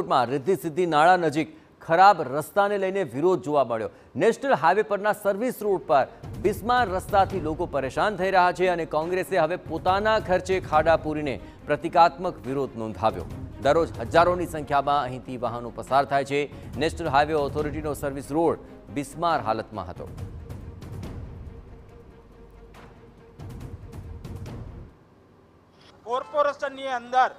રાજકોટમાં રિદ્ધિ સિદ્ધિ નાળા નજીક ખરાબ રસ્તાને લઈને વિરોધ જોવા મળ્યો। નેશનલ હાઈવે પરના સર્વિસ રોડ પર બિસ્માર રસ્તાથી લોકો પરેશાન થઈ રહ્યા છે અને કોંગ્રેસે હવે પોતાના ખર્ચે ખાડા પૂરીને પ્રતિકાત્મક વિરોધ નોંધાવ્યો। દરરોજ હજારોની સંખ્યામાં અહીંથી વાહનો પસાર થાય છે। નેશનલ હાઈવે ઓથોરિટીનો સર્વિસ રોડ બિસ્માર હાલતમાં હતો। કોર્પોરેશનની અંદર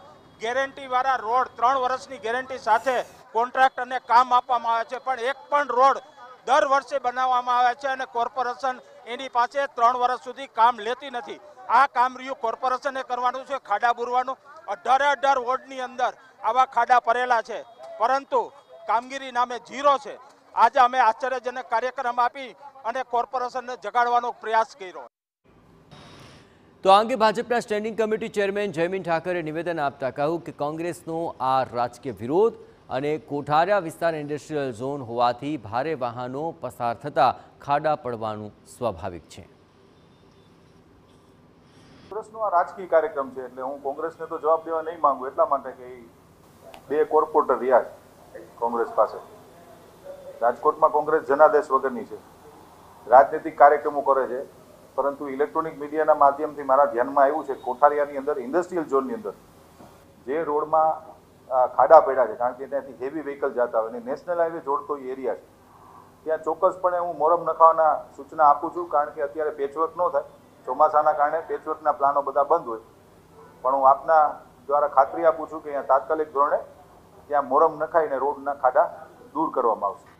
ગેરંટીવાળા રોડ 3 વર્ષની ગેરંટી સાથે કોન્ટ્રાક્ટરને કામ આપવામાં આવે છે, પણ એક પણ રોડ દર વર્ષે બનાવવામાં આવે છે અને કોર્પોરેશન એની પાસે 3 વર્ષ સુધી કામ લેતી નથી। આ કામ રહ્યું કોર્પોરેશને કરવાનું છે, ખાડા પૂરવાનું। 18 વોર્ડની અંદર આવા ખાડા ભરેલા છે, પરંતુ કામગીરી નામે ઝીરો છે। આજે અમે આશ્ચર્યજનક કાર્યક્રમ આપી અને કોર્પોરેશનને જગાડવાનો પ્રયાસ કર્યો। તો આ અંગે ભાજપના standing committee chairman Jaymin Thackeray નિવેદન આપતા કહ્યું કે કોંગ્રેસનો આ રાજકીય વિરોધ અને કોઠારિયા વિસ્તાર ઇન્ડસ્ટ્રીયલ ઝોન હોવાથી ભારે વાહનો પસાર થતા ખાડા પડવાનું સ્વાભાવિક છે। કોંગ્રેસનો આ રાજકીય કાર્યક્રમ છે, એટલે હું કોંગ્રેસને તો જવાબ દેવા નહીં માંગુ, એટલા માટે કે 2 કોર્પોરેટર રહ્યા છે કોંગ્રેસ પાસે। રાજકોટમાં કોંગ્રેસ જનાદેશ વગરની છે, રાજનૈતિક કાર્યક્રમો કરે છે, પરંતુ ઇલેક્ટ્રોનિક મીડિયાના માધ્યમથી મારા ધ્યાનમાં આવ્યું છે કોઠારિયાની અંદર ઇન્ડસ્ટ્રીયલ ઝોનની અંદર જે રોડમાં ખાડા પડ્યા છે, કારણ કે ત્યાંથી હેવી વ્હીકલ જતા હોય અને નેશનલ હાઈવે જોડતો એરિયા છે, ત્યાં ચોક્કસપણે હું મોરમ નખાવાના સૂચના આપું છું, કારણ કે અત્યારે પેચવર્ક ન થાય, ચોમાસાના કારણે પેચવર્કના પ્લાનો બધા બંધ હોય, પણ હું આપના દ્વારા ખાતરી આપું છું કે અહીંયા તાત્કાલિક ધોરણે ત્યાં મોરમ નખાઈને રોડના ખાડા દૂર કરવામાં આવશે।